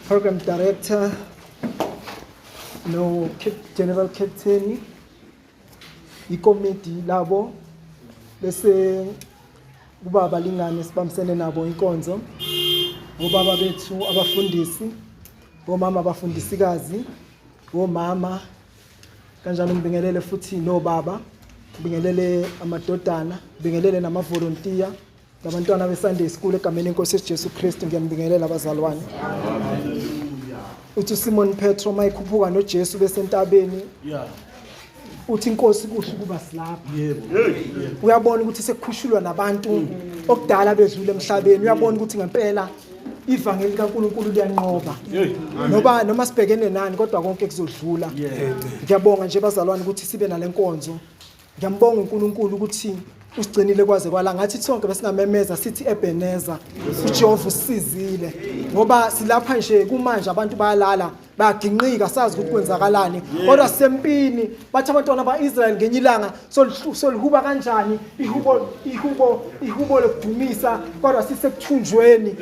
Program Director, no General Captain, ikomiti labo bese kuba abalingani sibamsene nabo inkonzo, obaba bethu abafundisi, omama abafundisikazi, omama kanjalo ngibingelele futhi nobaba, ngibingelele amadodana, ngibingelele namavolontiya, labantwana beSunday School egameni lenkosi Jesu Kristu ngiyabingelela abazalwane. Uthi Simon Petro mayikhuphuka noJesu besentabeni. Uthi inkosi kuhle kuba silapha. Uyabona ukuthi sekukhushulwa nabantu okudala bedlule emhlabeni. Uyabona ukuthi ngempela ivangeli kaNkulunkulu liyanqoba. Noma sibhekene nani kodwa konke kuzodlula. Ngiyabonga nje bazalwane ukuthi sibe nalenkonzo. Ngiyambonga uNkulunkulu ukuthi usigcinile kwaze kwala ngathi sonke besingamemeza sithi Ebenezer uJehova usizile ngoba silapha nje kumanje abantu bayalala bayaginqika sazi ukuthi kwenzakalani kodwa sempini bathi abantwana baIsrael ngenye ilanga solihuba kanjani ihubo lokudumisa kodwa sisekuthunjweni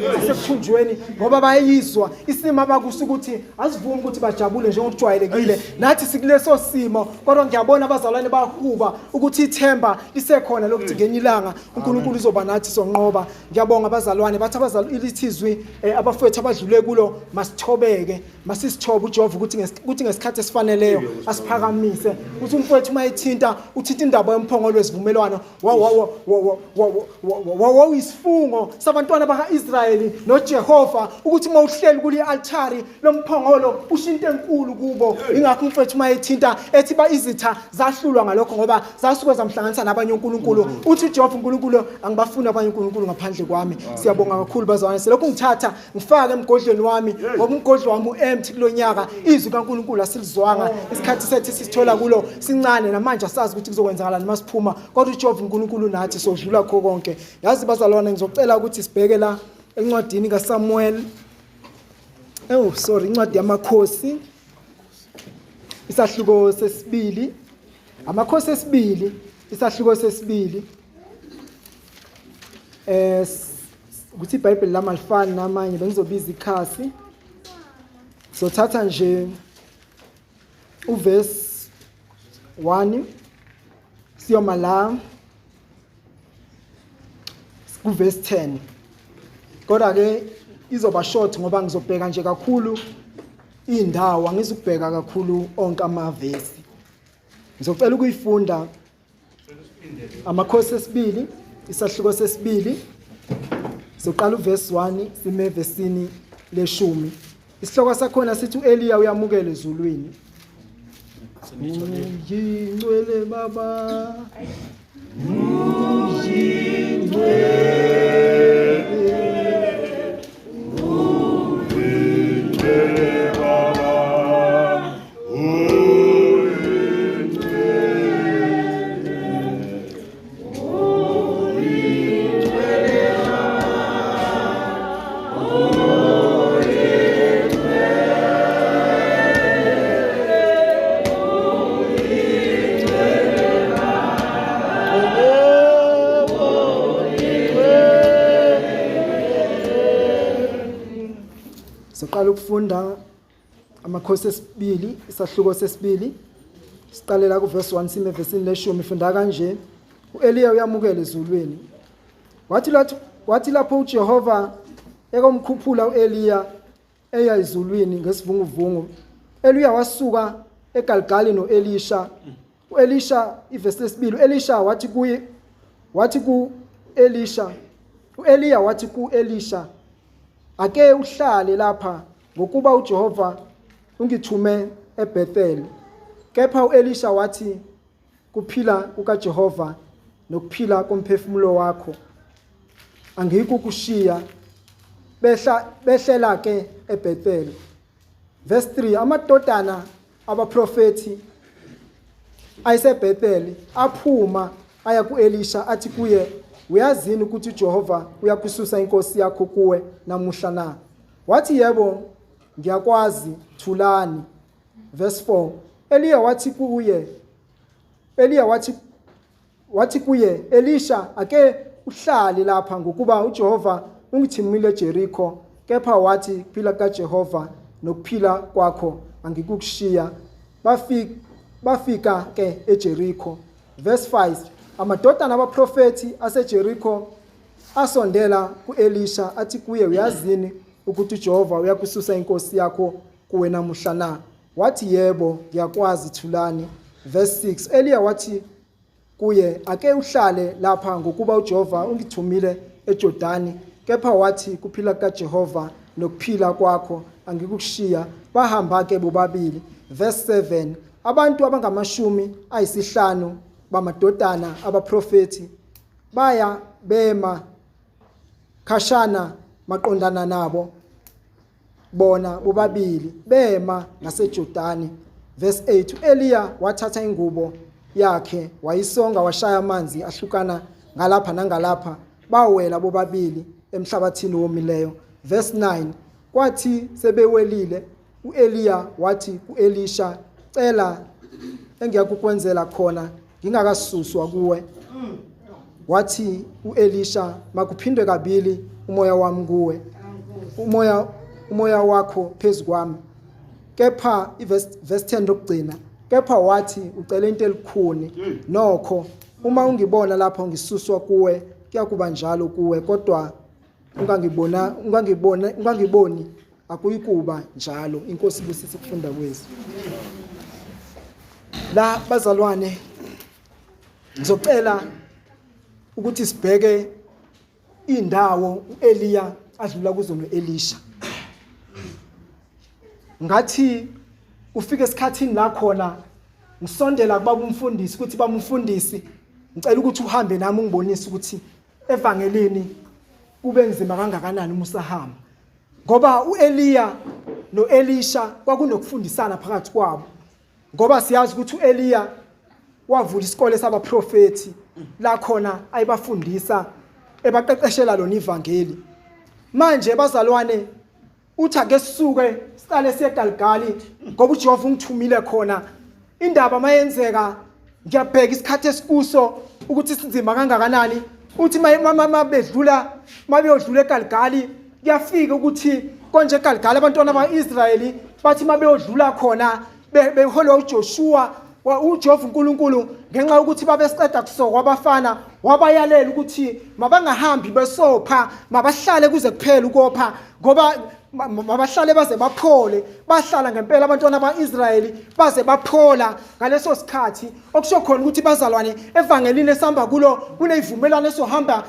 ngoba bayizwa isimo abakuso ukuthi asivumi ukuthi bajabule njengokujwayelekile nathi sikuleso simo kodwa ngiyabona abazalwane bahuba ukuthi ithemba lisekhona lokuthi ngenye ilanga uNkulunkulu uzoba nathi sonqoba. Ngiyabonga abazalwane bathi abazalwane ilithizwi abafethu abadlule kulo masithobeke masisithoba uJehova ukuthi ngesikhathi esifaneleyo asiphakamise ukuthi umfowethu mayithinta uthinta indaba yomphongolo wesivumelwano wawisifungo sabantwana bakaIsrayeli noJehova ukuthi mawuhleli kule altari lomphongolo ushinto enkulu kubo ingakho umfowethu mayithinta ethi ba izitha zahlulwa ngalokho ngoba zasuke zamhlanganisa nabanye uNkulunkulu uthi uJehova uNkulunkulu angibafuni abanye uNkulunkulu ngaphandle kwami. Siyabonga kakhulu bazalwane selokhu ngithatha ngifaka emgodlweni wami ngoba umgodlo wami uempty kulonyaka izwi kaNkulunkulu asilizwanga isikhathi sethu sisithola kulo sincane namanje asazi ukuthi kuzokwenzakala noma siphuma kodwa uJehova uNkulunkulu nathi sodlula kho konke. Yazi bazalwane ngizocela ukuthi sibheke la encwadini kaSamuel incwadi yamakhosi isahluko sesibili amakhosi esibili isahluko sesibili ukuthi iBhayibheli lami alifani namanye bengizobiza ikhasi sothatha nje uverse 1 siyoma la kuverse 10 kodwa ke izoba short ngoba ngizobheka nje kakhulu indawo angizukubheka kakhulu onke amavesi ngizocela ukuyifunda amakhosi esibili isahluko sesibili soqala uverse 1 sime evesini le10 isihloko sakhona sithi uEliya uyamukela ezulwini uyingcwele baba ukufunda amakhosi esibili isahluko sesibili siqalela kuverse 1 sime evesini le10 ifunda kanje uEliya uyamukela ezulwini wathi lapho uJehova ekomkhuphula uEliya eya ezulwini ngesivunguvungu Eliya wasuka eGalgali noElisha uElisha ivesi lesibili uElisha wathi ku uEliya wathi kuElisha ake uhlale lapha ngokuba uJehova ungithume eBethel. Kepha uElisha wathi kuphila kukaJehova nokuphila komphefumulo wakho angikukushiya behlela ke eBethel. Verse 3 amadodana abaprofeti ayiseBethel aphuma aya kuElisha athi kuye uyazini ukuthi uJehova uyakususa inkosi yakho kuwe namuhla na? Wathi yebo ngiyakwazi thulani. Verse 4 Eliya wathi kuye Elisha ake uhlale lapha ngokuba uJehova ungithimile eJericho. Kepha wathi phila kaJehova nokuphila kwakho angikukushiya. Bafika ke eJericho. Verse 5, amadodana abaprofeti aseJericho asondela kuElisha athi kuye, uyazini ukuthi uJehova uyakususa inkosi yakho kuwe namuhla na? Wathi yebo, ngiyakwazi thulani. Verse 6, Eliya wathi kuye, ake uhlale lapha ngokuba uJehova ungithumile eJordani. Kepha wathi kuphila kaJehova nokuphila kwakho angikukushiya. Bahamba ke bobabili. Verse 7, abantu abangama50 bamadodana abaprofeti baya bema khashana maqondana nabo bona bobabili bema ngaseJordani. Verse 8, Eliya wathatha ingubo yakhe wayisonga washaya amanzi ahlukana ngalapha nangalapha, bawela bobabili emhlabathini womileyo. Verse 9, kwathi sebewelile uEliya wathi kuElisha, cela engiyakukwenzela khona ngingakasuswa kuwe. Wathi uElisha, makuphindwe kabili umoya wami kuwe, umoya wakho phezu kwami. Kepha verse 10 lokugcina, kepha wathi ucela into elikhuni, nokho uma ungibona lapho ngisuswa kuwe kuyakuba njalo kuwe, kodwa ungangiboni akuyikuba njalo. Inkosi ibusise ukufunda kwezi. La bazalwane, ngizocela ukuthi sibheke indawo uEliya adlula kuzo noElisha. Ngathi ufike esikhathini la khona ngisondela kubaba umfundisi ukuthi baba umfundisi, ngicela ukuthi uhambe nami ungibonise ukuthi evangelini kube nzima kangakanani uma usahamba, ngoba uEliya noElisha kwakunokufundisana phakathi kwabo. Ngoba siyazi ukuthi uEliya wavula isikole sabaprofeti la khona ayibafundisa ebaqeqeshela lona ivangeli. Manje bazalwane, uthi ake sisuke siqale siye eGalgali ngoba uJehova ungithumile khona. Indaba mayenzeka ngiyabheka isikhathi esikuso ukuthi sinzima kangakanani. Uthi mabeyodlula eGalgali kuyafika ukuthi konje eGalgali abantwana baIsrayeli bathi mabeyodlula khona beholwa uJoshua uJehova uNkulunkulu ngenxa ukuthi babesiqeda kusokwa abafana wabayalela ukuthi mabangahambi besopha, mabahlale kuze kuphela ukopha, ngoba mabahlale baze baphole. Bahlala ngempela abantwana baIsrayeli baze baphola ngaleso sikhathi. Okusho khona ukuthi bazalwane, evangelini esihamba kulo kunezivumelwano ezohamba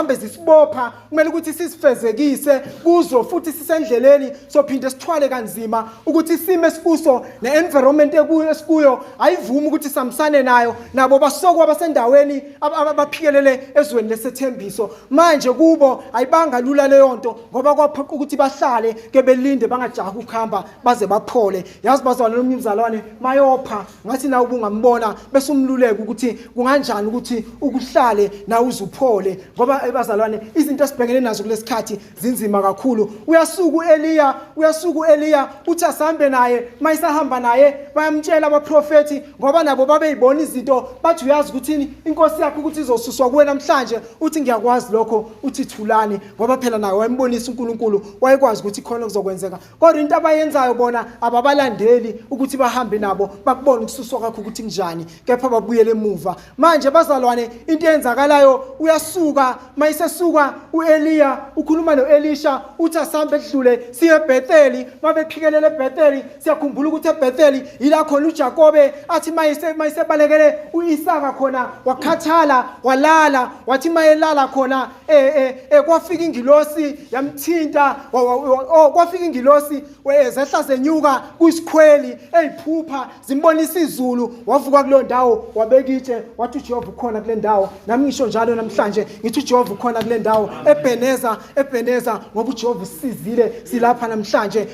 ezisibopha, kumele ukuthi sisifezekise kuzo futhi sisendleleni sophinde sithwale kanzima ukuthi isimo esikuso ne-environment esikuyo ayivumi ukuthi samsane nayo nabo basokwa basendaweni abaphikelele ezweni lesethembiso. Manje kubo ayibanga lula leyo nto ngoba kwaphoqa ukuthi bahlale ke belinde bangajaha ukuhamba baze baphole. Yazi bazalwane nomzalwane, mayopha ngathi na ubungambona bese umluleka ukuthi kunganjani ukuthi ukuhlale na uzuphole, ngoba bazalwane izinto esibhekene nazo kulesikhathi zinzima kakhulu. Uyasuka uEliya uthi asambe naye, mayisahamba naye bayamtshela abaprofeti ngoba nabo babeyibona izinto, bathi uyazi ukuthi inkosi yakho ukuthi izosuswa kuwe namhlanje. Uthi ngiyakwazi lokho, uthi thulani, ngoba phela naye wayembonisa uNkulunkulu, wayekwazi ukuthi khona kuzokwenzeka. Kodwa into abayenzayo bona ababalandeli ukuthi bahambe nabo bakubona ukususwa kwakho ukuthi njani, kepha babuyele emuva. Manje bazalwane, into eyenzakalayo, uyasuka mayisesuka uEliya ukhuluma noElisha uthi asambe edlule siye eBhetheli. Mabephikelele eBhetheli, siyakhumbula ukuthi eBhetheli ila khona uJakobe athi mayisebalekele uIsaka khona wakhathala walala. Wathi mayelala khona kwafika ingilosi yamthinta, kwafika ingilosi zehla zenyuka kuyisikhweli eyiphupha zimbonisa izulu. Wavuka kulo ndawo wabeka itshe wathi uJehova ukhona kule ndawo. Nami ngisho njalo namhlanje ngithi uJehova ukhona kule ndawo. Ebenezer ngoba uJehova usizile silapha namhlanje.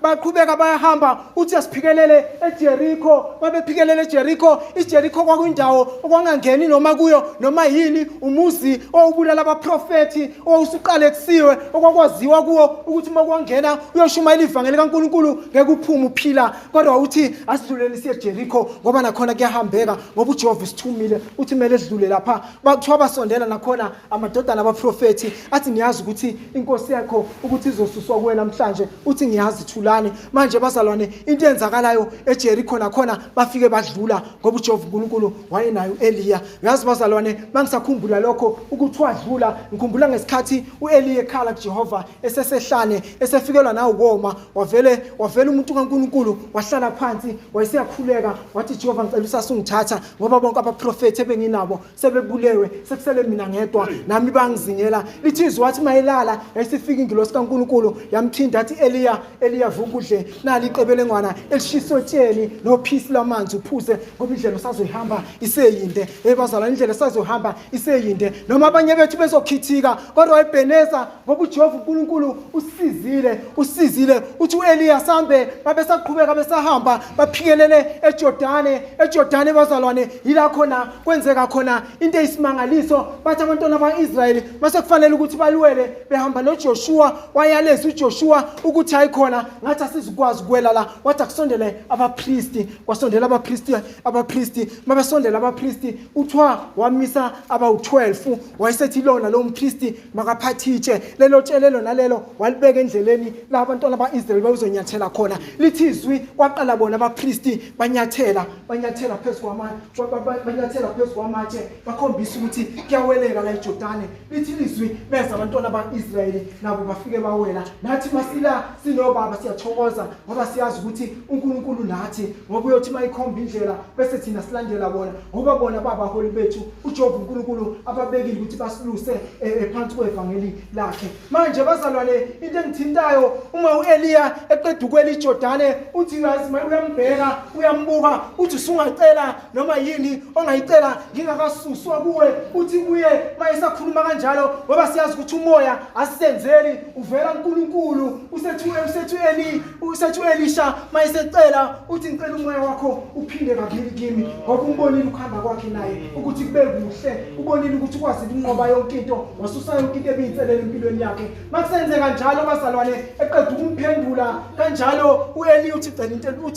Baqhubeka bayahamba uthi asiphikelele eJericho. Babephikelele eJericho iJericho kwakuyindawo okwangangeni noma kuyo noma yini umuzi owubulala abaprofeti owusuqale kusiwe okwakwaziwa kuwo ukuthi uma kwangena uyoshumayela ivangeli kaNkulunkulu ngeke uphume uphila kodwa uthi asidluleni siye eJericho ngoba nakhona kuyahambeka ngoba uJehova isithumile uthi kumele sidlule lapha bathiwa basondela nakhona amadodana abaprofeti athi niyazi ukuthi inkosi yakho ukuthi izosuswa kuwe namhlanje uthi ngiyazi thulani manje bazalwane into enzakalayo eJericho nakhona bafike badlula ngoba uJehova uNkulunkulu wayenayo Eliya yazi bazalwane mangisakhumbula lokho ukuthi wadlula ngikhumbula ngesikhathi uEliya ekhala kuJehova esesehlane esefikelwa nawo ukoma wavele umuntu kaNkulunkulu wahlala phansi wayeseyakhuleka wathi Jehova ngicela usasungithatha ngoba bonke abaprofeti ebenginabo sebebulewe sekusele mina ngedwa nami bangizingela lithi izwi wathi mayelala esifika ingilosi kaNkulunkulu yamthinda athi Eliya vuka udle nali iqebelengwana elishisotsheni nophisi lamanzi uphuze ngoba indlela usazoyihamba iseyinde ebazalwane indlela usazohamba iseyinde noma abanye bethu bezokhithika kodwa Ebenezer ngoba uJehova uNkulunkulu usizile uthi uEliya sambe babesaqhubeka besahamba baphikelele eJordani bazalwane yila khona kwenzeka khona into eyisimangaliso bathi abantwana baIsrayeli mase kufanele ukuthi balwele behamba noJoshua wayaleza uJoshua ukuthi hayikhona ngathi asizukwazi ukwela la wathi akusondele abapristi mabesondela abapristi uthwa wamisa abawu12 wayesethi lona lo mpristi makaphathitshe lelo tshelelo nalelo walibeka endleleni la abantwana baIsrael bazonyathela khona lithi izwi kwaqala bona abapristi banyathela phezu kwamatshe bakhombisa ukuthi kuyaweleka la eJordani lithi izwi beza abantwana baIsrael nabo bafike bawela nathi masila sinobaba siyathokoza ngoba siyazi ukuthi uNkulunkulu nathi ngoba uyothi mayikhomba indlela bese thina silandela bona ngoba bona babaholi bethu uJehova uNkulunkulu ababekile ukuthi basiluse phansi kwevangeli lakhe manje bazalwane into engithintayo uma uEliya eqeda ukwela iJordani uthi yazi uyambheka uyambuka uthi usungacela noma yini ongayicela ngingakasuswa kuwe uthi kuye mayesakhuluma kanjalo ngoba siyazi ukuthi umoya asisenzeli uvela uNkulunkulu usethu Elisha mayesecela uthi ngicela umoya wakho uphinde kabili kimi ngoba umbonile ukuhamba kwakhe naye ukuthi kube kuhle ubonile ukuthi ukwazi ukunqoba yonke into wasusa yonke into ebiyinselele empilweni yakhe makusenze kanjalo bazalwane eqeda ukumphendula kanjalo uEliya uthi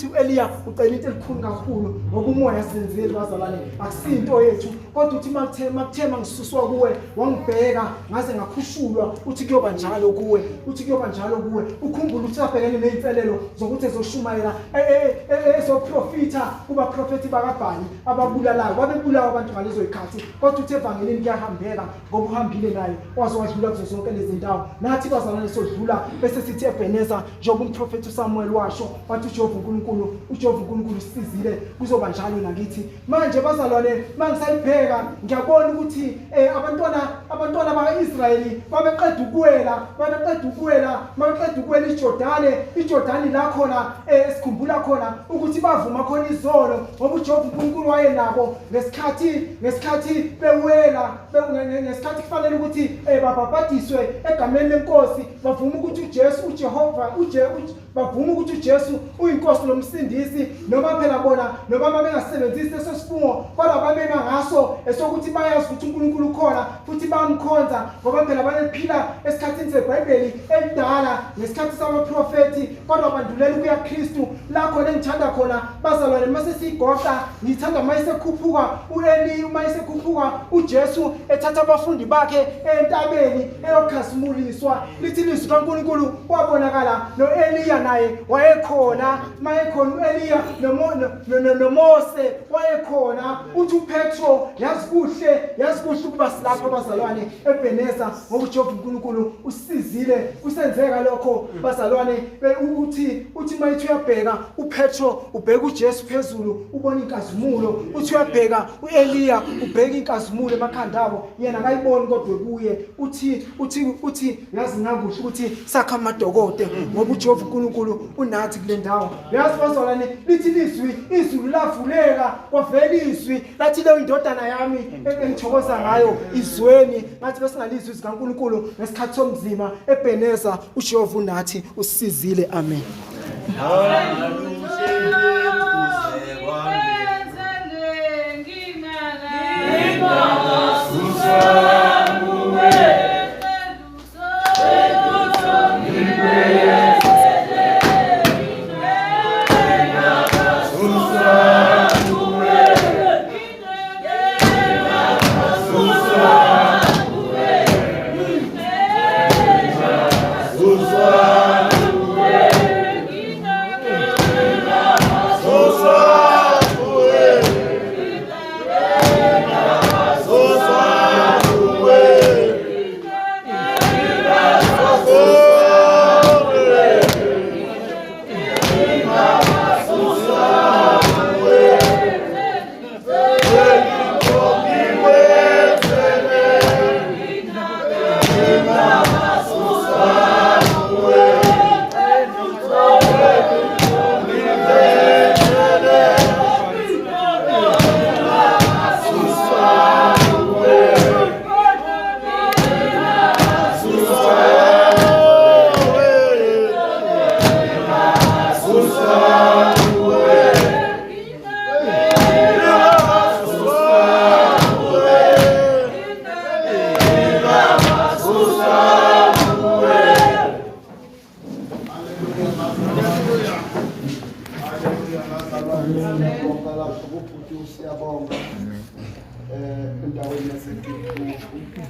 uEliya ucela into elikhulu kakhulu ngoba umoya asenzeli bazalwane akusinto yethu kodwa uthi makuthema ngisuswa kuwe wangibheka ngaze ngakhushulwa uthi kuyoba njalo kuwe ukhumbula ukuthi abhekene nezinselelo zokuthi ezoshumayela ezoprofita kuba profeti bakaBhali ababulalayo babebulawa abantu ngalezo ikhathi kodwa uthi evangelini kuyahambeka ngoba uhambile naye waze wadlula kuzo zonke lezi ndawo nathi bazalwane sodlula bese sithi Ebenezer njengoba umprofeti uSamuel washo wathi uJehova uNkulunkulu sisizile kuzoba njalo nakithi manje bazalwane mangisayibheka ngiyabona ukuthi abantwana bakaIsrayeli babeqeda ukwela iJordani la khona esikhumbula khona ukuthi bavuma khona izolo ngoba uJehova uNkulunkulu wayenabo ngesikhathi bewela ngesikhathi kufanele ukuthi babhabhadiswe egameni lenkosi bavuma ukuthi bavuma ukuthi uJesu uyinkosi nomsindisi noma phela bona noma bengasebenzisi leso sifungo kodwa babema ngaso esokuthi bayazi ukuthi uNkulunkulu khona futhi bamkhonza ngoba phela banephila esikhathini seBhayibheli elidala ngesikhathi sabaprofeti kodwa bandulela kuya Kristu lakho engithanda khona bazalwane mase sigoqa ngithanda mayisekhuphuka mayisekhuphuka uJesu ethatha abafundi bakhe entabeni eyokhasimuliswa lithi ilizwi kaNkulunkulu wabonakala noEliya naye wayekhona mayekhona uEliya noMose wayekhona uthi uPetro yazi kuhle ukuba silapha bazalwane Ebenezer ngoba uJehova uNkulunkulu usizile kusenzeka lokho bazalwane uthi mayithi uyabheka uPetro ubheka uJesu phezulu ubona inkazimulo uthi uyabheka uEliya ubheka inkazimulo emakhanda abo yena akayiboni kodwa kuye uthi yazi ngakuhle ukuthi sakha amadokode ngoba uJehova uNkulunkulu unathi kule ndawo yazi bazalwane lithi izulu lavuleka kwavela izwi lathi leyo indodana yami engithokoza ngayo izweni ngathi besingalizwi zikaNkulunkulu ngesikhathi somzima Ebenezer uJehova unathi usizile amen. Siyabonga endaweni yaseGibhithe